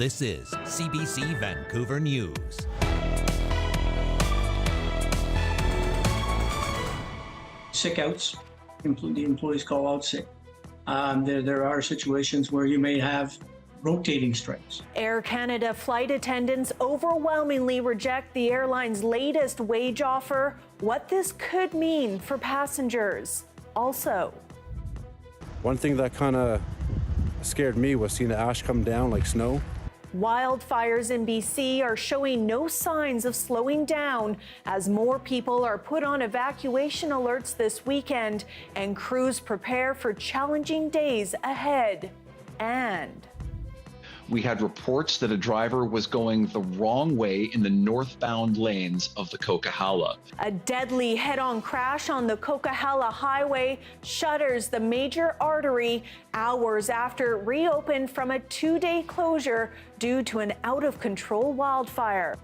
This is CBC Vancouver News. Sick outs, the employees call out sick. There are situations where you may have rotating strikes. Air Canada flight attendants overwhelmingly reject the airline's latest wage offer. What this could mean for passengers. Also, one thing that kind of scared me was seeing the ash come down like snow. Wildfires in BC are showing no signs of slowing down as more people are put on evacuation alerts this weekend and crews prepare for challenging days ahead. And we had reports that a driver was going the wrong way in the northbound lanes of the Coquihalla. A deadly head-on crash on the Coquihalla Highway shutters the major artery hours after it reopened from a 2-day closure due to an out-of-control wildfire.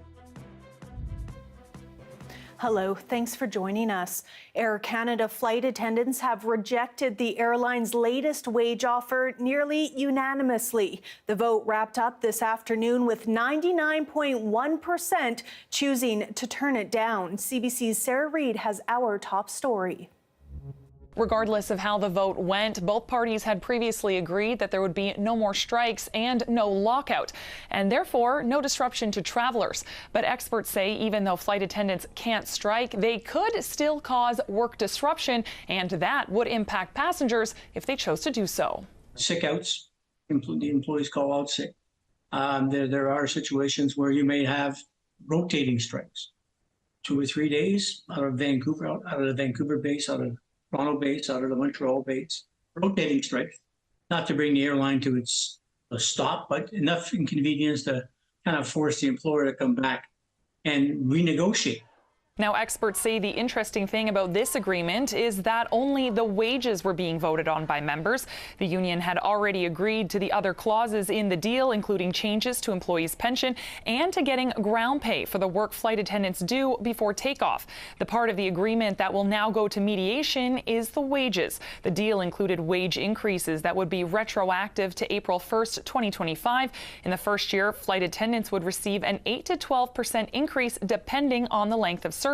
Hello, thanks for joining us. Air Canada flight attendants have rejected the airline's latest wage offer nearly unanimously. The vote wrapped up this afternoon with 99.1% choosing to turn it down. CBC's Sarah Reid has our top story. Regardless of how the vote went, both parties had previously agreed that there would be no more strikes and no lockout, and therefore no disruption to travelers. But experts say even though flight attendants can't strike, they could still cause work disruption, and that would impact passengers if they chose to do so. Sick outs, the employees call out sick. There are situations where you may have rotating strikes, 2 or 3 days out of Vancouver, out of the Vancouver base, out of Toronto base, out of the Montreal base, rotating strikes, not to bring the airline to a stop, but enough inconvenience to kind of force the employer to come back and renegotiate. Now, experts say the interesting thing about this agreement is that only the wages were being voted on by members. The union had already agreed to the other clauses in the deal, including changes to employees' pension and to getting ground pay for the work flight attendants do before takeoff. The part of the agreement that will now go to mediation is the wages. The deal included wage increases that would be retroactive to April 1st, 2025. In the first year, flight attendants would receive an 8 to 12% increase depending on the length of service.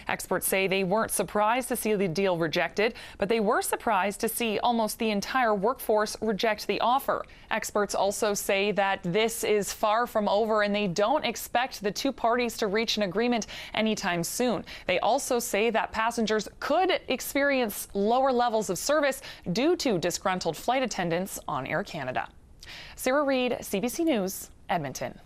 Experts say they weren't surprised to see the deal rejected, but they were surprised to see almost the entire workforce reject the offer. Experts also say that this is far from over and they don't expect the two parties to reach an agreement anytime soon. They also say that passengers could experience lower levels of service due to disgruntled flight attendants on Air Canada. Sarah Reid, CBC News, Edmonton.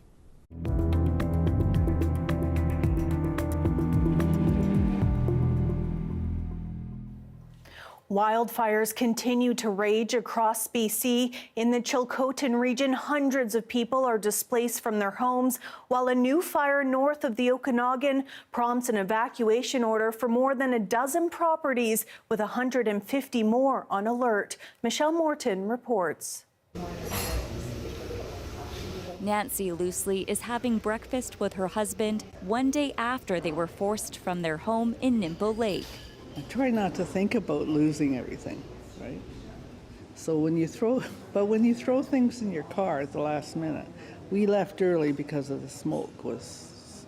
Wildfires continue to rage across BC. In the Chilcotin region, hundreds of people are displaced from their homes, while a new fire north of the Okanagan prompts an evacuation order for more than a dozen properties, with 150 more on alert. Michelle Morton reports. Nancy Loosely is having breakfast with her husband one day after they were forced from their home in Nimbo Lake. I try not to think about losing everything, right? So when you throw things in your car at the last minute, we left early because of the smoke was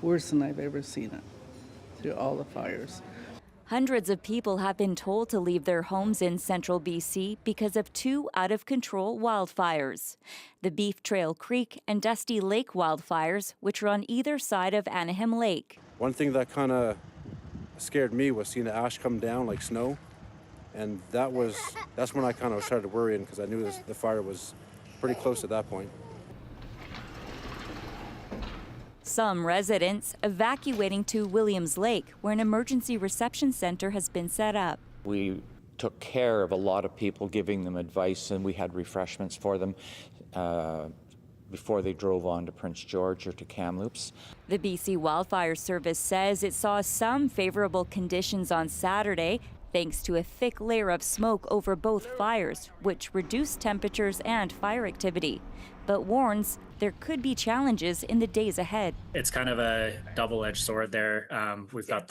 worse than I've ever seen it through all the fires. Hundreds of people have been told to leave their homes in central BC because of 2 out-of-control wildfires. The Beef Trail Creek and Dusty Lake wildfires, which are on either side of Anaheim Lake. One thing that kind of scared me was seeing the ash come down like snow, and that's when I kind of started worrying because I knew the fire was pretty close at that point. Some residents evacuating to Williams Lake, where an emergency reception center has been set up. We took care of a lot of people, giving them advice, and we had refreshments for them before they drove on to Prince George or to Kamloops. The BC Wildfire Service says it saw some favorable conditions on Saturday thanks to a thick layer of smoke over both fires, which reduced temperatures and fire activity, but warns there could be challenges in the days ahead. It's kind of a double-edged sword there. We've got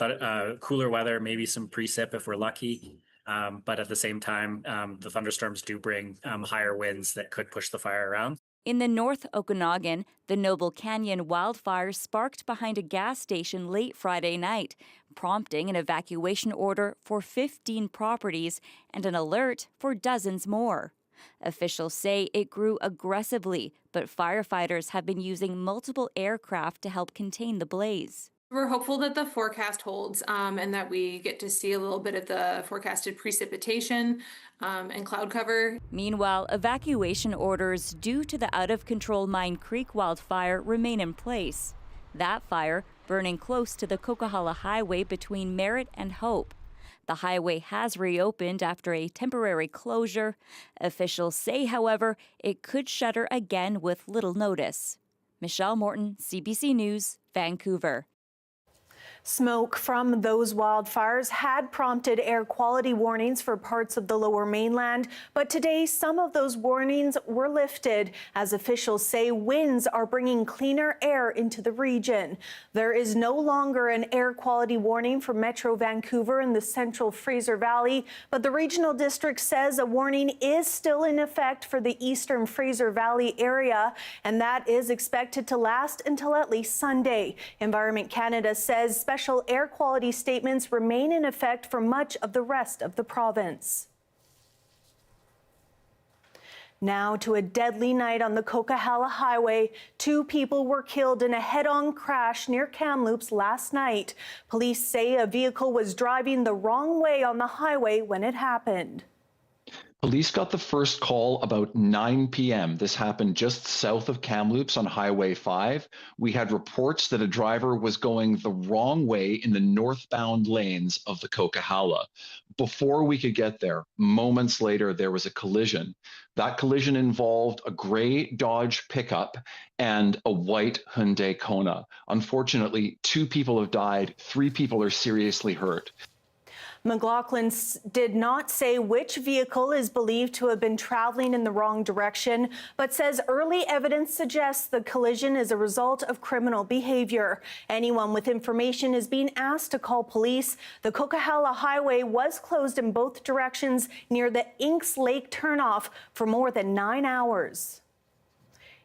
cooler weather, maybe some precip if we're lucky, but at the same time, the thunderstorms do bring higher winds that could push the fire around. In the North Okanagan, the Noble Canyon wildfire sparked behind a gas station late Friday night, prompting an evacuation order for 15 properties and an alert for dozens more. Officials say it grew aggressively, but firefighters have been using multiple aircraft to help contain the blaze. We're hopeful that the forecast holds and that we get to see a little bit of the forecasted precipitation and cloud cover. Meanwhile, evacuation orders due to the out-of-control Mine Creek wildfire remain in place. That fire burning close to the Coquihalla Highway between Merritt and Hope. The highway has reopened after a temporary closure. Officials say, however, it could shutter again with little notice. Michelle Morton, CBC News, Vancouver. Smoke from those wildfires had prompted air quality warnings for parts of the Lower Mainland, but today some of those warnings were lifted as officials say winds are bringing cleaner air into the region. There is no longer an air quality warning for Metro Vancouver and the Central Fraser Valley, but the regional district says a warning is still in effect for the Eastern Fraser Valley area, and that is expected to last until at least Sunday. Environment Canada says special air quality statements remain in effect for much of the rest of the province. Now to a deadly night on the Coquihalla Highway. 2 people were killed in a head-on crash near Kamloops last night. Police say a vehicle was driving the wrong way on the highway when it happened. Police got the first call about 9 p.m. This happened just south of Kamloops on Highway 5. We had reports that a driver was going the wrong way in the northbound lanes of the Coquihalla. Before we could get there, moments later, there was a collision. That collision involved a gray Dodge pickup and a white Hyundai Kona. Unfortunately, 2 people have died, 3 people are seriously hurt. McLaughlin did not say which vehicle is believed to have been traveling in the wrong direction, but says early evidence suggests the collision is a result of criminal behavior. Anyone with information is being asked to call police. The Coquihalla Highway was closed in both directions near the Inks Lake turnoff for more than 9 hours.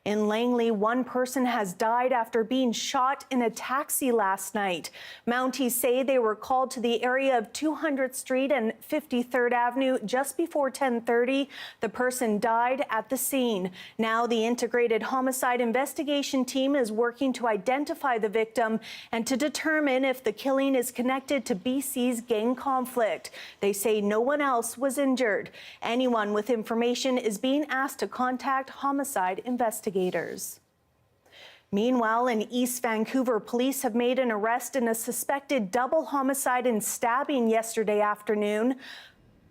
In Langley, 1 person has died after being shot in a taxi last night. Mounties say they were called to the area of 200th Street and 53rd Avenue just before 10:30. The person died at the scene. Now the Integrated Homicide Investigation Team is working to identify the victim and to determine if the killing is connected to BC's gang conflict. They say no one else was injured. Anyone with information is being asked to contact homicide investigators. Meanwhile, in East Vancouver, police have made an arrest in a suspected double homicide and stabbing yesterday afternoon.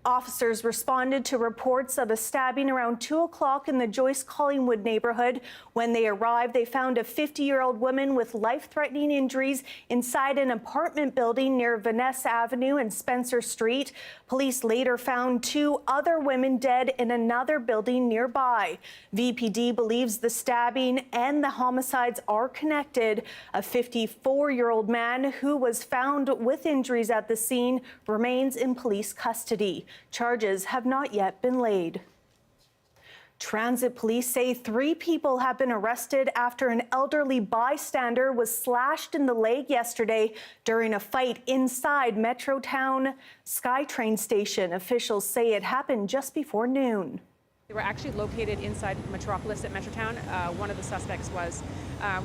Officers responded to reports of a stabbing around 2 o'clock in the Joyce Collingwood neighborhood. When they arrived, they found a 50-year-old woman with life-threatening injuries inside an apartment building near Vanessa Avenue and Spencer Street. Police later found 2 other women dead in another building nearby. VPD believes the stabbing and the homicides are connected. A 54-year-old man who was found with injuries at the scene remains in police custody. Charges have not yet been laid. Transit police say 3 people have been arrested after an elderly bystander was slashed in the leg yesterday during a fight inside Metrotown SkyTrain station. Officials say it happened just before noon. They were actually located inside Metropolis at Metrotown. One of the suspects was,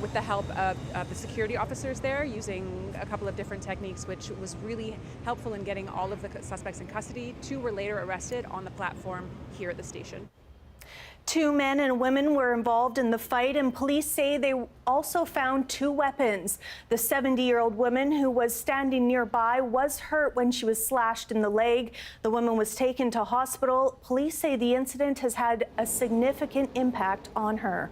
with the help of the security officers there, using a couple of different techniques, which was really helpful in getting all of the suspects in custody. 2 were later arrested on the platform here at the station. 2 men and women were involved in the fight, and police say they also found 2 weapons. The 70-year-old woman who was standing nearby was hurt when she was slashed in the leg. The woman was taken to hospital. Police say the incident has had a significant impact on her.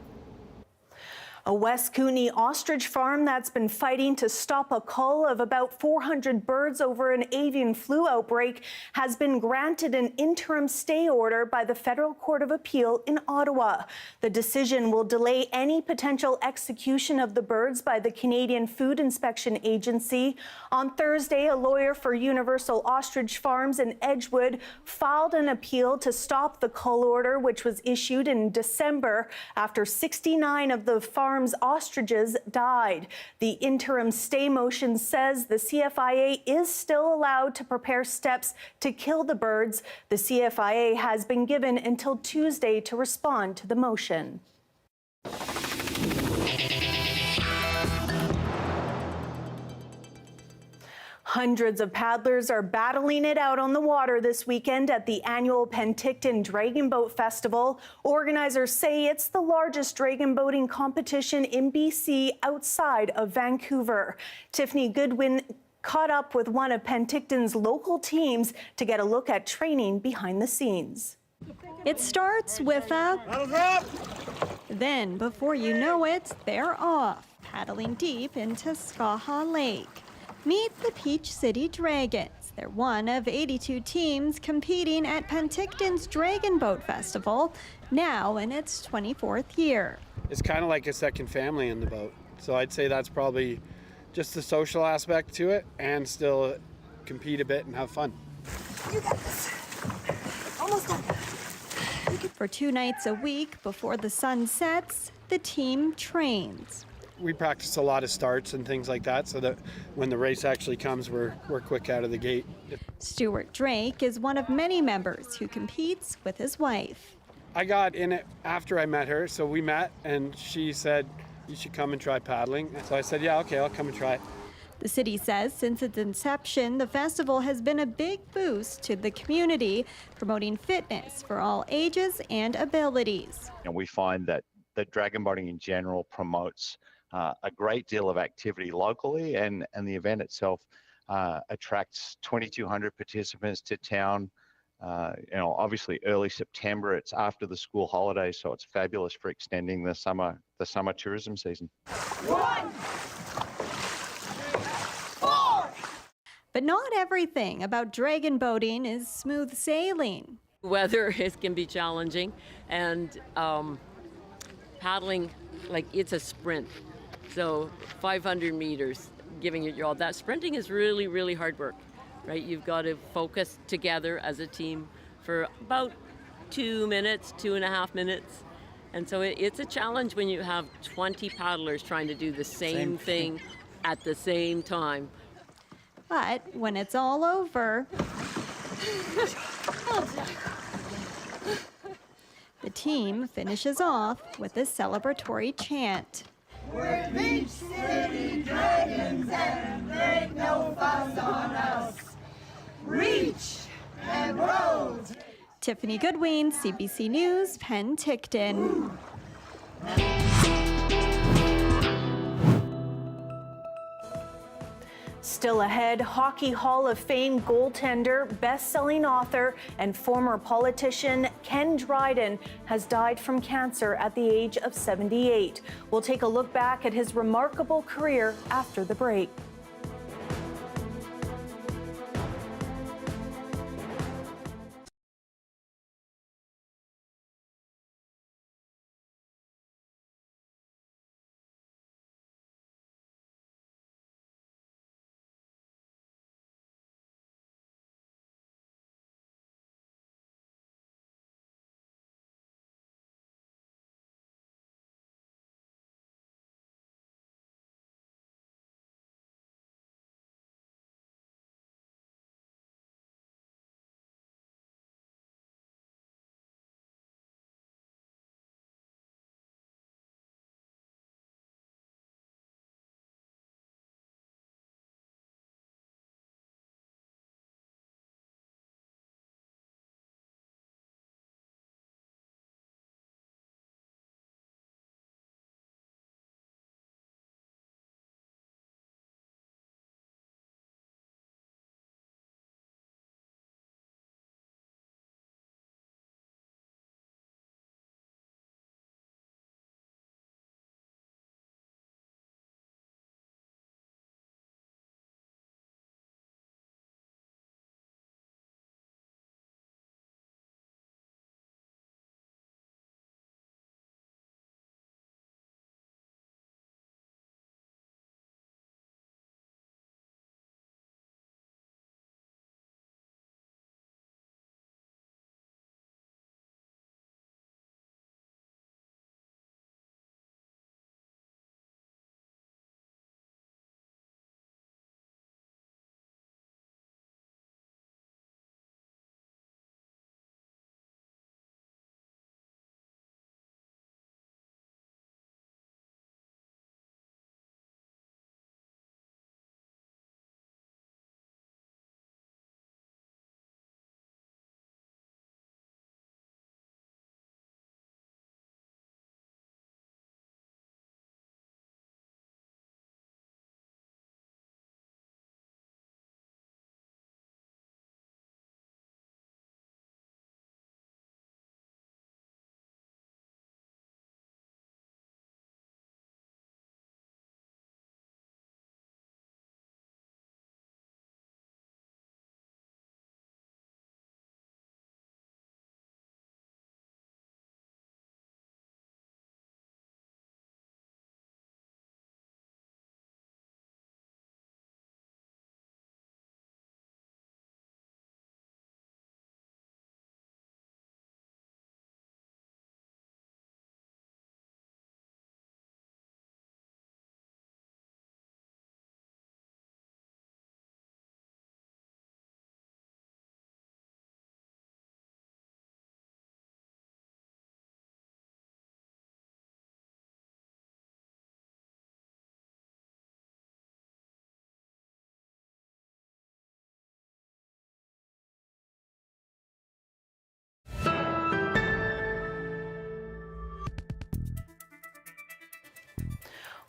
A West Cooney ostrich farm that's been fighting to stop a cull of about 400 birds over an avian flu outbreak has been granted an interim stay order by the Federal Court of Appeal in Ottawa. The decision will delay any potential execution of the birds by the Canadian Food Inspection Agency. On Thursday, a lawyer for Universal Ostrich Farms in Edgewood filed an appeal to stop the cull order, which was issued in December after 69 of the farm's ostriches died. The interim stay motion says the CFIA is still allowed to prepare steps to kill the birds. The CFIA has been given until Tuesday to respond to the motion. Hundreds of paddlers are battling it out on the water this weekend at the annual Penticton Dragon Boat Festival. Organizers say it's the largest dragon boating competition in BC outside of Vancouver. Tiffany Goodwin caught up with one of Penticton's local teams to get a look at training behind the scenes. It starts with a... Then, before you know it, they're off, paddling deep into Skaha Lake. Meet the Peach City Dragons. They're one of 82 teams competing at Penticton's Dragon Boat Festival, now in its 24th year. It's kind of like a second family in the boat. So I'd say that's probably just the social aspect to it, and still compete a bit and have fun. You got this. Almost done. For 2 nights a week before the sun sets, the team trains. We practice a lot of starts and things like that so that when the race actually comes, we're quick out of the gate. Stuart Drake is one of many members who competes with his wife. I got in it after I met her, so we met and she said, you should come and try paddling. So I said, yeah, okay, I'll come and try it. The city says since its inception, the festival has been a big boost to the community, promoting fitness for all ages and abilities. And we find that dragon boating in general promotes a great deal of activity locally, and the event itself attracts 2,200 participants to town. Obviously early September, it's after the school holidays, so it's fabulous for extending the summer tourism season. 1, 4. But not everything about dragon boating is smooth sailing. Weather can be challenging, and paddling, like, it's a sprint. So 500 meters, giving it your all. That sprinting is really, really hard work, right? You've got to focus together as a team for about 2 minutes, 2.5 minutes. And so it's a challenge when you have 20 paddlers trying to do the same thing at the same time. But when it's all over, the team finishes off with a celebratory chant. We're Peach City Dragons and make no fuss on us. Reach and roll. Tiffany Goodwin, CBC News, Penticton. Still ahead, Hockey Hall of Fame goaltender, best-selling author, and former politician Ken Dryden has died from cancer at the age of 78. We'll take a look back at his remarkable career after the break.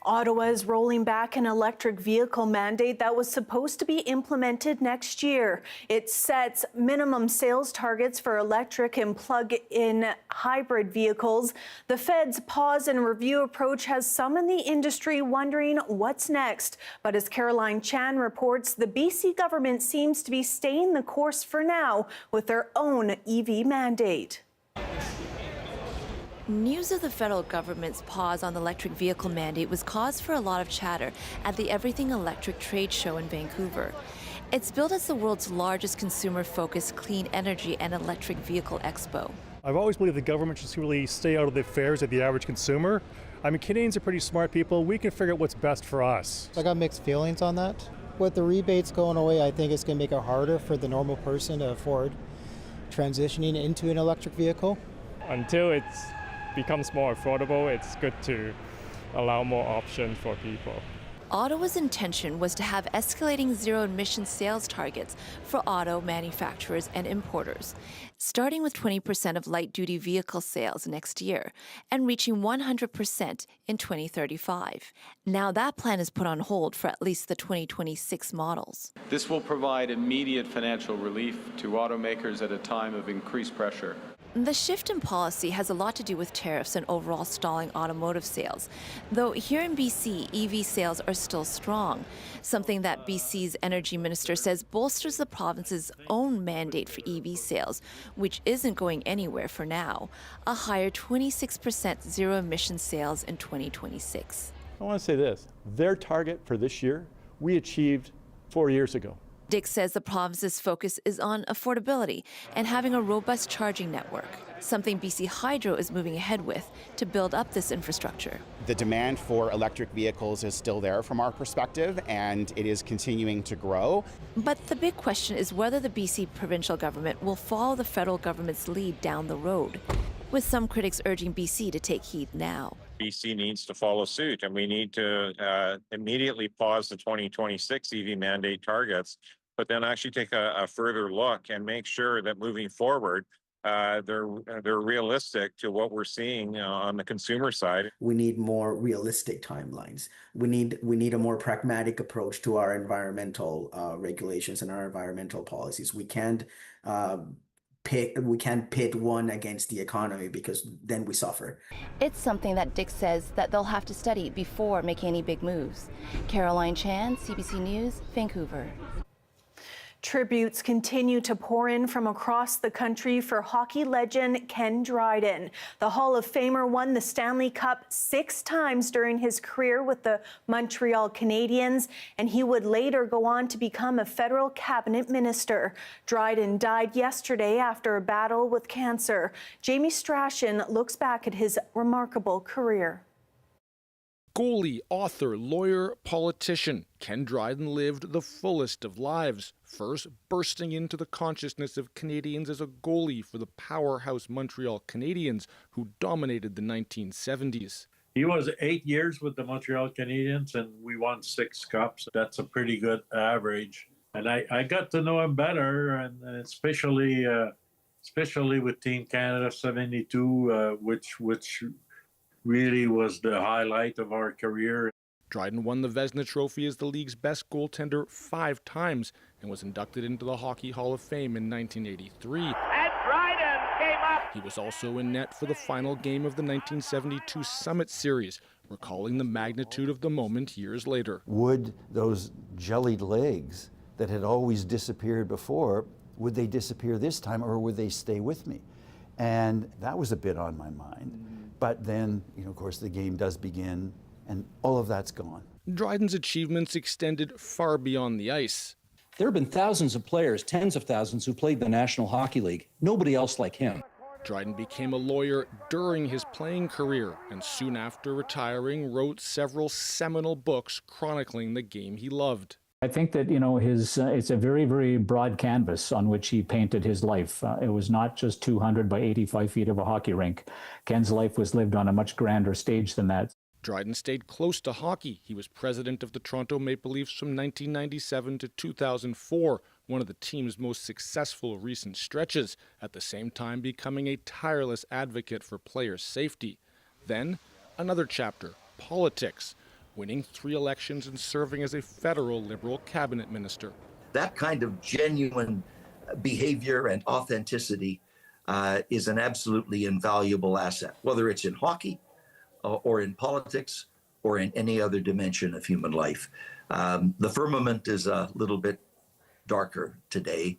Ottawa is rolling back an electric vehicle mandate that was supposed to be implemented next year. It sets minimum sales targets for electric and plug-in hybrid vehicles. The Fed's pause and review approach has some in the industry wondering what's next. But as Caroline Chan reports, the BC government seems to be staying the course for now with their own EV mandate. News of the federal government's pause on the electric vehicle mandate was cause for a lot of chatter at the Everything Electric trade show in Vancouver. It's billed as the world's largest consumer-focused clean energy and electric vehicle expo. I've always believed the government should really stay out of the affairs of the average consumer. I mean, Canadians are pretty smart people. We can figure out what's best for us. I got mixed feelings on that. With the rebates going away, I think it's going to make it harder for the normal person to afford transitioning into an electric vehicle. Until it becomes more affordable, it's good to allow more options for people. Ottawa's intention was to have escalating zero-emission sales targets for auto manufacturers and importers, starting with 20% of light-duty vehicle sales next year and reaching 100% in 2035. Now that plan is put on hold for at least the 2026 models. This will provide immediate financial relief to automakers at a time of increased pressure. The shift in policy has a lot to do with tariffs and overall stalling automotive sales, though here in BC, EV sales are still strong, something that BC's energy minister says bolsters the province's own mandate for EV sales, which isn't going anywhere for now, a higher 26% zero-emission sales in 2026. I want to say this, their target for this year, we achieved 4 years ago. Dick says the province's focus is on affordability and having a robust charging network, something BC Hydro is moving ahead with to build up this infrastructure. The demand for electric vehicles is still there from our perspective, and it is continuing to grow. But the big question is whether the BC provincial government will follow the federal government's lead down the road, with some critics urging BC to take heed now. BC needs to follow suit, and we need to immediately pause the 2026 EV mandate targets, but then actually take a further look and make sure that moving forward, they're realistic to what we're seeing on the consumer side. We need more realistic timelines. We need a more pragmatic approach to our environmental regulations and our environmental policies. We can't pit one against the economy, because then we suffer. It's something that Dick says that they'll have to study before making any big moves. Caroline Chan, CBC News, Vancouver. Tributes continue to pour in from across the country for hockey legend Ken Dryden. The Hall of Famer won the Stanley Cup 6 times during his career with the Montreal Canadiens, and he would later go on to become a federal cabinet minister. Dryden died yesterday after a battle with cancer. Jamie Strachan looks back at his remarkable career. Goalie, author, lawyer, politician, Ken Dryden lived the fullest of lives, first bursting into the consciousness of Canadians as a goalie for the powerhouse Montreal Canadiens, who dominated the 1970s. He was 8 years with the Montreal Canadiens, and we won 6 cups. That's a pretty good average. And I got to know him better, and especially with Team Canada 72, which really was the highlight of our career. Dryden won the Vezina Trophy as the league's best goaltender 5 times and was inducted into the Hockey Hall of Fame in 1983. And Dryden came up. He was also in net for the final game of the 1972 Summit Series, recalling the magnitude of the moment years later. Would those jellied legs that had always disappeared before, would they disappear this time, or would they stay with me? And that was a bit on my mind. But then, of course, the game does begin, and all of that's gone. Dryden's achievements extended far beyond the ice. There have been thousands of players, tens of thousands, who played the National Hockey League. Nobody else like him. Dryden became a lawyer during his playing career, and soon after retiring, wrote several seminal books chronicling the game he loved. I think that, it's a very, very broad canvas on which he painted his life. It was not just 200 by 85 feet of a hockey rink. Ken's life was lived on a much grander stage than that. Dryden stayed close to hockey. He was president of the Toronto Maple Leafs from 1997 to 2004, one of the team's most successful recent stretches, at the same time becoming a tireless advocate for player safety. Then, another chapter, politics. winning 3 elections and serving as a federal Liberal cabinet minister. That kind of genuine behavior and authenticity is an absolutely invaluable asset, whether it's in hockey or in politics or in any other dimension of human life. The firmament is a little bit darker today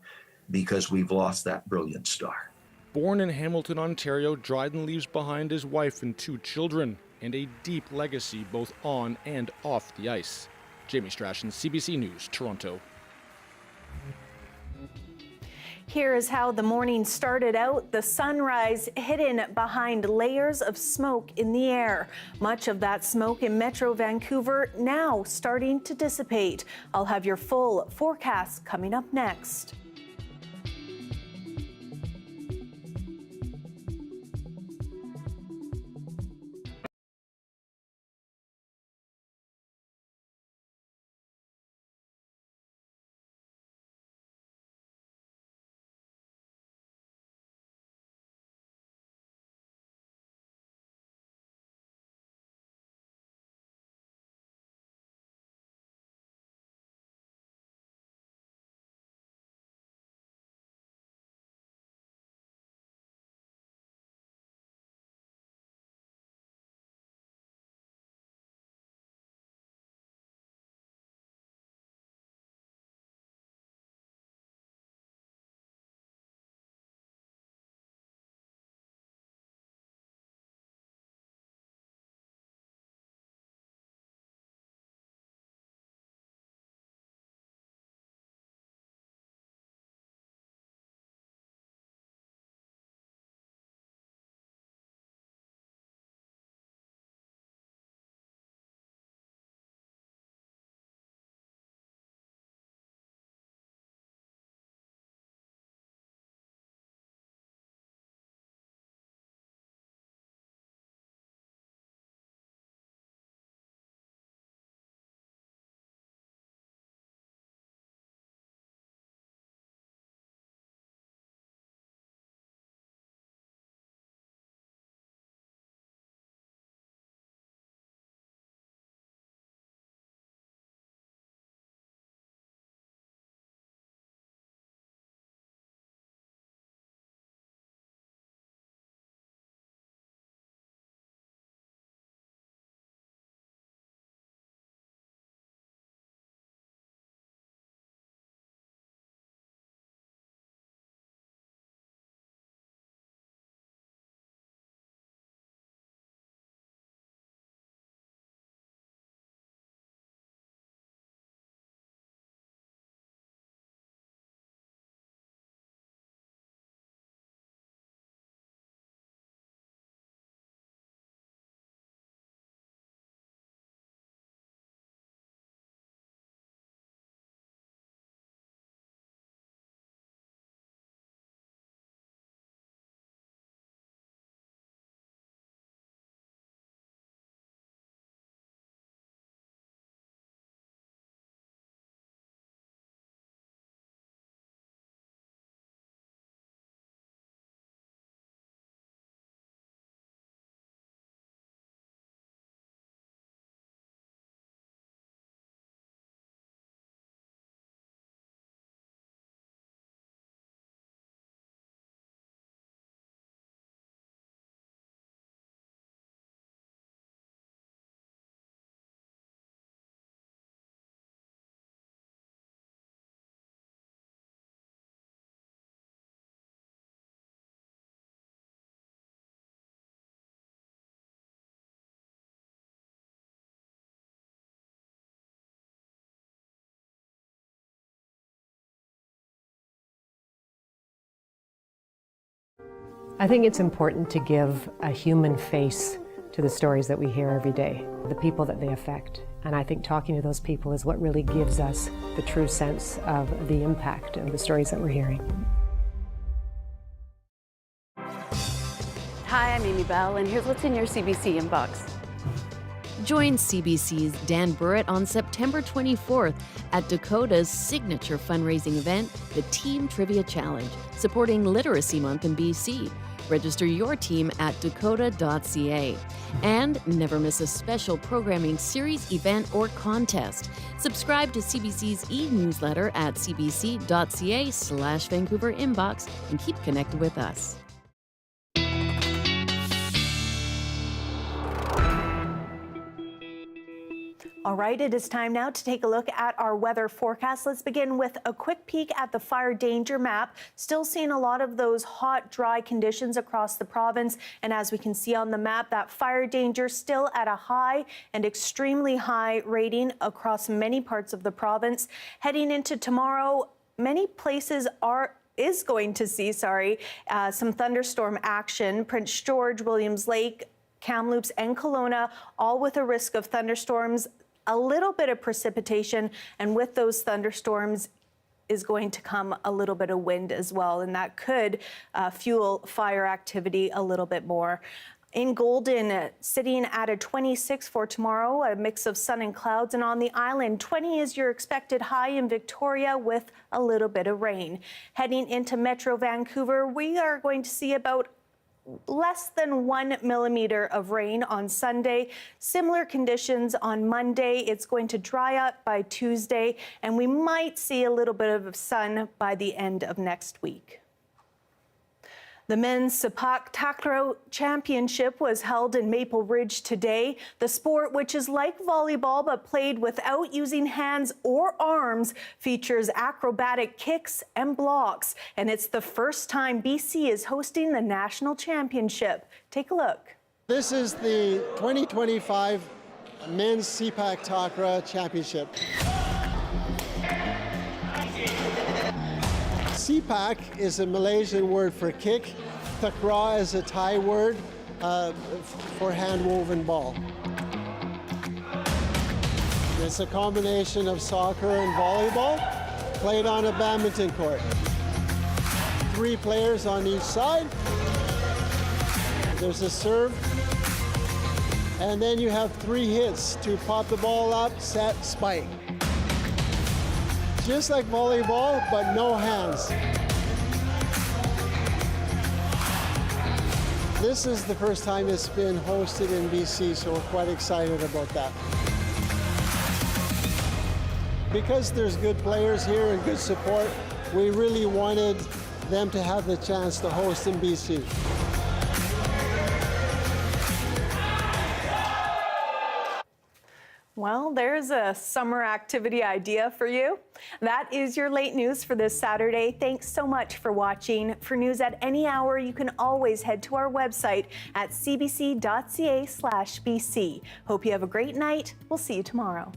because we've lost that brilliant star. Born in Hamilton, Ontario, Dryden leaves behind his wife and 2 children and a deep legacy both on and off the ice. Jamie Strachan, CBC News, Toronto. Here is how the morning started out. The sunrise hidden behind layers of smoke in the air. Much of that smoke in Metro Vancouver now starting to dissipate. I'll have your full forecast coming up next. I think it's important to give a human face to the stories that we hear every day, the people that they affect. And I think talking to those people is what really gives us the true sense of the impact of the stories that we're hearing. Hi, I'm Amy Bell, and here's what's in your CBC inbox. Join CBC's Dan Burrett on September 24th at Dakota's signature fundraising event, the Team Trivia Challenge, supporting Literacy Month in BC. Register your team at dakota.ca. And never miss a special programming series, event, or contest. Subscribe to CBC's e-newsletter at cbc.ca/Vancouver Inbox and keep connected with us. All right, it is time now to take a look at our weather forecast. Let's begin with a quick peek at the fire danger map. Still seeing a lot of those hot, dry conditions across the province. And as we can see on the map, that fire danger still at a high and extremely high rating across many parts of the province. Heading into tomorrow, many places is going to see some thunderstorm action. Prince George, Williams Lake, Kamloops, and Kelowna, all with a risk of thunderstorms. A little bit of precipitation, and with those thunderstorms is going to come a little bit of wind as well, and that could fuel fire activity a little bit more. In Golden, sitting at a 26 for tomorrow, a mix of sun and clouds, and on the island, 20 is your expected high in Victoria with a little bit of rain. Heading into Metro Vancouver, we are going to see about less than 1 millimeter of rain on Sunday. Similar conditions on Monday. It's going to dry up by Tuesday, and we might see a little bit of sun by the end of next week. The men's Sepak takraw championship was held in Maple Ridge today. The sport, which is like volleyball but played without using hands or arms, features acrobatic kicks and blocks. And it's the first time BC is hosting the national championship. Take a look. This is the 2025 men's Sepak takraw championship. Sepak is a Malaysian word for kick. Takraw is a Thai word for hand-woven ball. It's a combination of soccer and volleyball played on a badminton court. 3 players on each side. There's a serve. And then you have 3 hits to pop the ball up, set, spike. Just like volleyball, but no hands. This is the first time it's been hosted in BC, so we're quite excited about that. Because there's good players here and good support, we really wanted them to have the chance to host in BC. Well, there's a summer activity idea for you. That is your late news for this Saturday. Thanks so much for watching. For news at any hour, you can always head to our website at cbc.ca/BC. Hope you have a great night. We'll see you tomorrow.